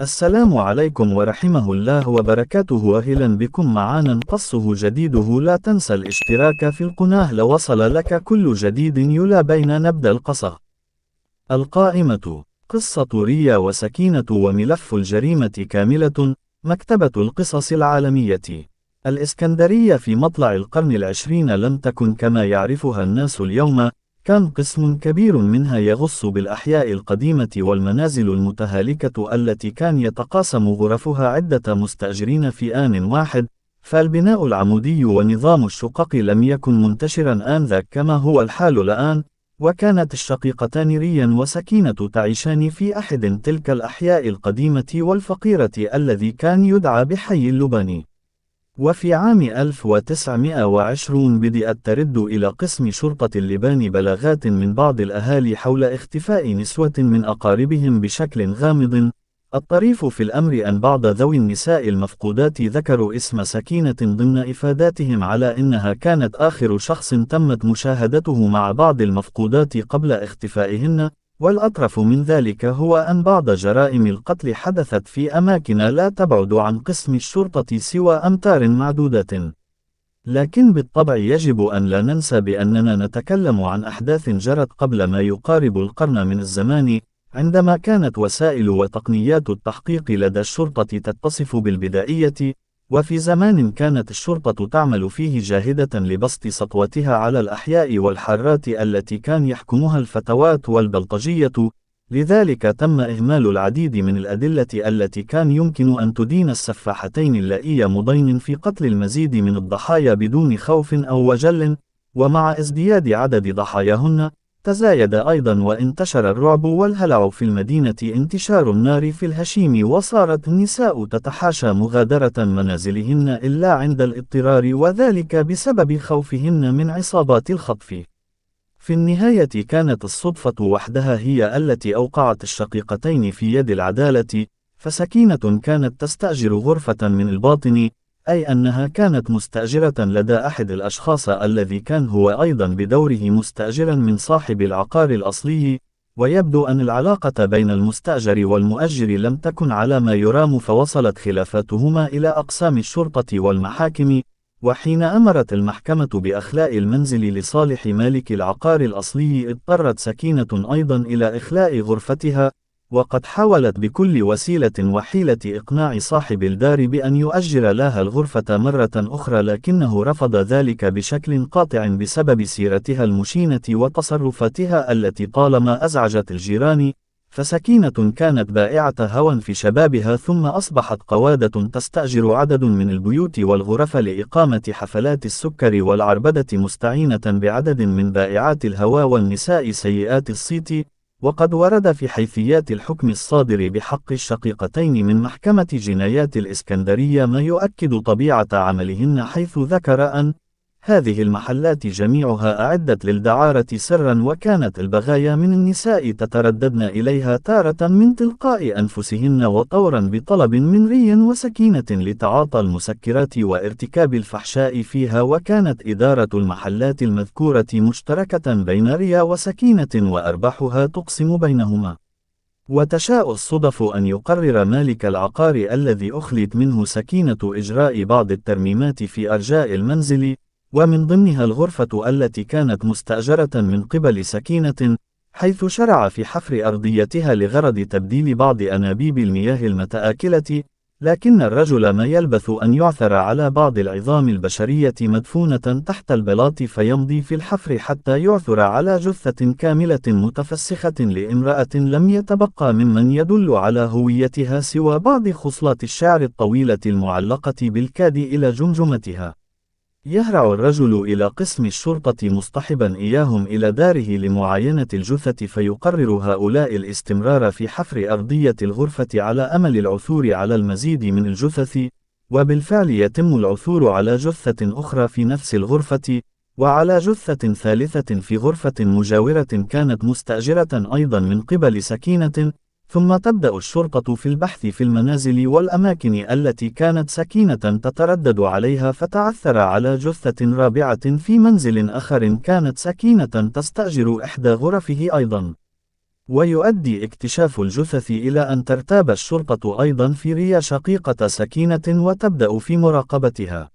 السلام عليكم ورحمه الله وبركاته. أهلا بكم معنا قصه جديده. لا تنسى الاشتراك في القناة لوصل لك كل جديد. يلا بين نبدأ القصة. القائمة: قصة ريا وسكينة وملف الجريمة كاملة. مكتبة القصص العالمية. الإسكندرية في مطلع القرن العشرين لم تكن كما يعرفها الناس اليوم. كان قسم كبير منها يغص بالأحياء القديمة والمنازل المتهالكة التي كان يتقاسم غرفها عدة مستأجرين في آن واحد، فالبناء العمودي ونظام الشقق لم يكن منتشرا آنذاك كما هو الحال الآن، وكانت الشقيقتان ريا وسكينة تعيشان في أحد تلك الأحياء القديمة والفقيرة الذي كان يدعى بحي اللبني. وفي عام 1920 بدأت ترد إلى قسم شرطة اللبان بلاغات من بعض الأهالي حول اختفاء نسوة من أقاربهم بشكل غامض. الطريف في الأمر أن بعض ذوي النساء المفقودات ذكروا اسم سكينة ضمن إفاداتهم على إنها كانت آخر شخص تمت مشاهدته مع بعض المفقودات قبل اختفائهن. والأطرف من ذلك هو أن بعض جرائم القتل حدثت في أماكن لا تبعد عن قسم الشرطة سوى أمتار معدودة. لكن بالطبع يجب أن لا ننسى بأننا نتكلم عن أحداث جرت قبل ما يقارب القرن من الزمان، عندما كانت وسائل وتقنيات التحقيق لدى الشرطة تتصف بالبدائية، وفي زمان كانت الشرطة تعمل فيه جاهدة لبسط سطوتها على الأحياء والحارات التي كان يحكمها الفتوات والبلطجية. لذلك تم إهمال العديد من الأدلة التي كان يمكن أن تدين السفاحتين اللائي مضين في قتل المزيد من الضحايا بدون خوف أو وجل. ومع ازدياد عدد ضحاياهن، تزايد أيضا وانتشر الرعب والهلع في المدينة انتشار النار في الهشيم، وصارت النساء تتحاشى مغادرة منازلهن إلا عند الاضطرار، وذلك بسبب خوفهن من عصابات الخطف. في النهاية كانت الصدفة وحدها هي التي أوقعت الشقيقتين في يد العدالة، فسكينة كانت تستأجر غرفة من الباطن، أي أنها كانت مستأجرة لدى أحد الأشخاص الذي كان هو أيضا بدوره مستأجرا من صاحب العقار الأصلي. ويبدو أن العلاقة بين المستأجر والمؤجر لم تكن على ما يرام، فوصلت خلافاتهما إلى أقسام الشرطة والمحاكم. وحين أمرت المحكمة بإخلاء المنزل لصالح مالك العقار الأصلي، اضطرت سكينة أيضا إلى إخلاء غرفتها، وقد حاولت بكل وسيلة وحيلة إقناع صاحب الدار بأن يؤجر لها الغرفة مرة أخرى، لكنه رفض ذلك بشكل قاطع بسبب سيرتها المشينة وتصرفاتها التي طالما أزعجت الجيران. فسكينة كانت بائعة هوى في شبابها، ثم أصبحت قوادة تستأجر عدد من البيوت والغرف لإقامة حفلات السكر والعربدة، مستعينة بعدد من بائعات الهوى والنساء سيئات الصيت. وقد ورد في حيثيات الحكم الصادر بحق الشقيقتين من محكمة جنايات الإسكندرية ما يؤكد طبيعة عملهن، حيث ذكر أن هذه المحلات جميعها أعدت للدعارة سرا، وكانت البغايا من النساء تترددن إليها تارة من تلقاء أنفسهن وطورا بطلب من ريا وسكينة لتعاطى المسكرات وارتكاب الفحشاء فيها. وكانت إدارة المحلات المذكورة مشتركة بين ريا وسكينة، وأرباحها تقسم بينهما. وتشاء الصدف أن يقرر مالك العقار الذي أخلت منه سكينة إجراء بعض الترميمات في أرجاء المنزل، ومن ضمنها الغرفة التي كانت مستأجرة من قبل سكينة، حيث شرع في حفر أرضيتها لغرض تبديل بعض أنابيب المياه المتآكلة. لكن الرجل ما يلبث أن يعثر على بعض العظام البشرية مدفونة تحت البلاط، فيمضي في الحفر حتى يعثر على جثة كاملة متفسخة لامرأة لم يتبقى ممن يدل على هويتها سوى بعض خصلات الشعر الطويلة المعلقة بالكاد إلى جمجمتها. يهرع الرجل إلى قسم الشرطة مصطحبا إياهم إلى داره لمعاينة الجثة، فيقرر هؤلاء الاستمرار في حفر أرضية الغرفة على أمل العثور على المزيد من الجثث. وبالفعل يتم العثور على جثة أخرى في نفس الغرفة، وعلى جثة ثالثة في غرفة مجاورة كانت مستأجرة أيضا من قبل سكينة. ثم تبدأ الشرطة في البحث في المنازل والأماكن التي كانت سكينة تتردد عليها، فتعثر على جثة رابعة في منزل آخر كانت سكينة تستأجر إحدى غرفه أيضا. ويؤدي اكتشاف الجثث إلى أن ترتاب الشرطة أيضا في ريا شقيقة سكينة وتبدأ في مراقبتها.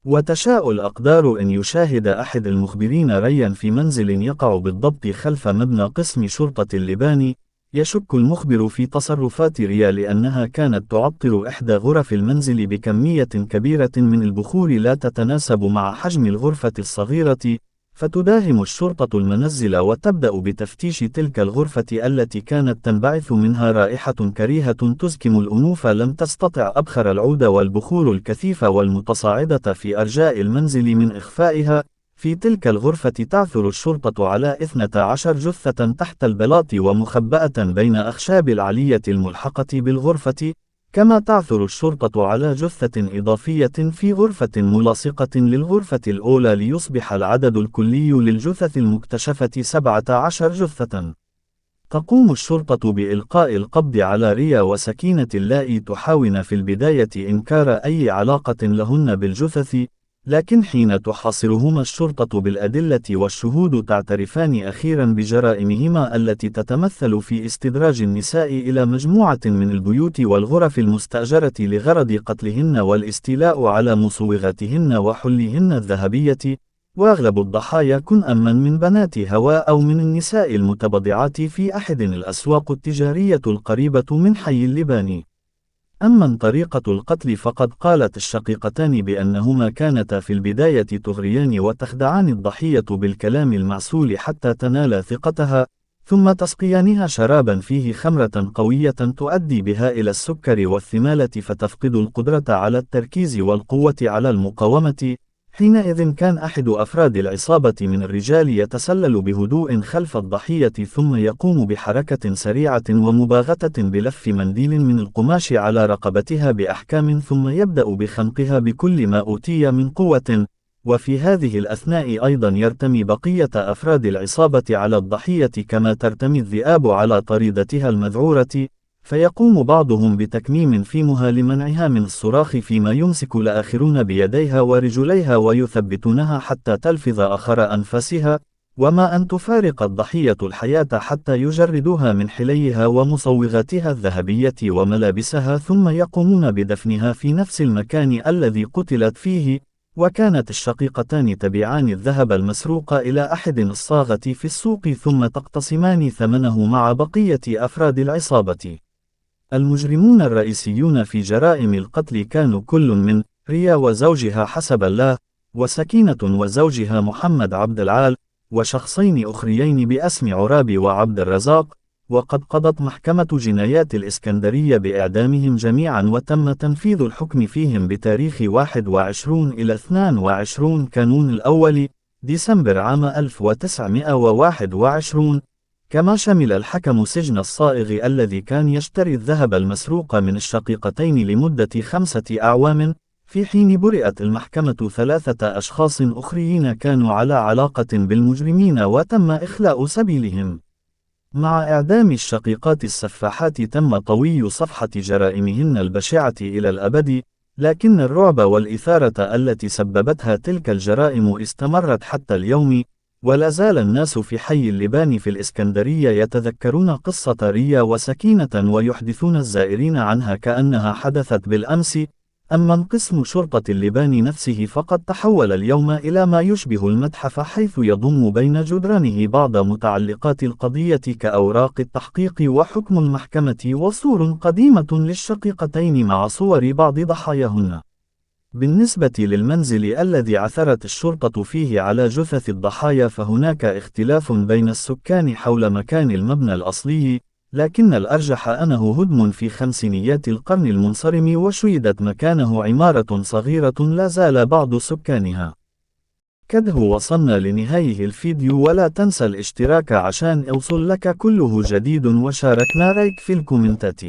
وتشاء الأقدار أن يشاهد أحد المخبرين ريا في منزل يقع بالضبط خلف مبنى قسم شرطة اللبان. يشك المخبر في تصرفات ريا لأنها كانت تعطر إحدى غرف المنزل بكمية كبيرة من البخور لا تتناسب مع حجم الغرفة الصغيرة، فتداهم الشرطة المنزل وتبدأ بتفتيش تلك الغرفة التي كانت تنبعث منها رائحة كريهة تزكم الأنوف لم تستطع أبخر العود والبخور الكثيف والمتصاعدة في أرجاء المنزل من إخفائها. في تلك الغرفة تعثر الشرطة على 12 جثة تحت البلاط ومخبأة بين أخشاب العلية الملحقة بالغرفة، كما تعثر الشرطة على جثة إضافية في غرفة ملاصقة للغرفة الأولى ليصبح العدد الكلي للجثث المكتشفة 17 جثة. تقوم الشرطة بإلقاء القبض على ريا وسكينة اللائي تحاول في البداية إنكار أي علاقة لهن بالجثث، لكن حين تحاصرهما الشرطة بالأدلة والشهود تعترفان أخيرا بجرائمهما التي تتمثل في استدراج النساء إلى مجموعة من البيوت والغرف المستأجرة لغرض قتلهن والاستيلاء على مصوغاتهن وحليهن الذهبية. وأغلب الضحايا كن أما من بنات هواء أو من النساء المتبضعات في أحد الأسواق التجارية القريبة من حي اللبان. أما طريقة القتل فقد قالت الشقيقتان بأنهما كانتا في البداية تغريان وتخدعان الضحية بالكلام المعسول حتى تنال ثقتها، ثم تسقيانها شرابا فيه خمرة قوية تؤدي بها إلى السكر والثمالة فتفقد القدرة على التركيز والقوة على المقاومة. حينئذ كان أحد أفراد العصابة من الرجال يتسلل بهدوء خلف الضحية ثم يقوم بحركة سريعة ومباغتة بلف منديل من القماش على رقبتها بأحكام ثم يبدأ بخنقها بكل ما أوتي من قوة. وفي هذه الأثناء أيضا يرتمي بقية أفراد العصابة على الضحية كما ترتمي الذئاب على طريدتها المذعورة، فيقوم بعضهم بتكميم فيمها لمنعها من الصراخ فيما يمسك الآخرون بيديها ورجليها ويثبتونها حتى تلفظ آخر أنفاسها، وما أن تفارق الضحية الحياة حتى يجردوها من حليها ومصوغاتها الذهبية وملابسها ثم يقومون بدفنها في نفس المكان الذي قتلت فيه. وكانت الشقيقتان تبيعان الذهب المسروق إلى أحد الصاغة في السوق ثم تقتسمان ثمنه مع بقية أفراد العصابة. المجرمون الرئيسيون في جرائم القتل كانوا كل من ريا وزوجها حسب الله، وسكينة وزوجها محمد عبد العال، وشخصين أخريين باسم عرابي وعبد الرزاق. وقد قضت محكمة جنايات الإسكندرية بإعدامهم جميعا وتم تنفيذ الحكم فيهم بتاريخ 21 إلى 22 كانون الأول ديسمبر عام 1921. كما شمل الحكم سجن الصائغ الذي كان يشتري الذهب المسروق من الشقيقتين لمدة 5 أعوام، في حين برئت المحكمة 3 أشخاص أخرين كانوا على علاقة بالمجرمين وتم إخلاء سبيلهم. مع إعدام الشقيقات السفاحات تم طوي صفحة جرائمهن البشعة إلى الأبد، لكن الرعب والإثارة التي سببتها تلك الجرائم استمرت حتى اليوم، ولا زال الناس في حي اللبان في الإسكندرية يتذكرون قصة ريا وسكينة ويحدثون الزائرين عنها كأنها حدثت بالأمس. أما قسم شرطة اللبان نفسه فقد تحول اليوم إلى ما يشبه المتحف، حيث يضم بين جدرانه بعض متعلقات القضية كأوراق التحقيق وحكم المحكمة وصور قديمة للشقيقتين مع صور بعض ضحاياهن. بالنسبة للمنزل الذي عثرت الشرطة فيه على جثث الضحايا فهناك اختلاف بين السكان حول مكان المبنى الأصلي، لكن الأرجح أنه هدم في خمسينيات القرن المنصرم وشيدت مكانه عمارة صغيرة لا زال بعض سكانها. كده وصلنا لنهاية الفيديو، ولا تنسى الاشتراك عشان يوصل لك كله جديد وشاركنا رايك في الكومنتات.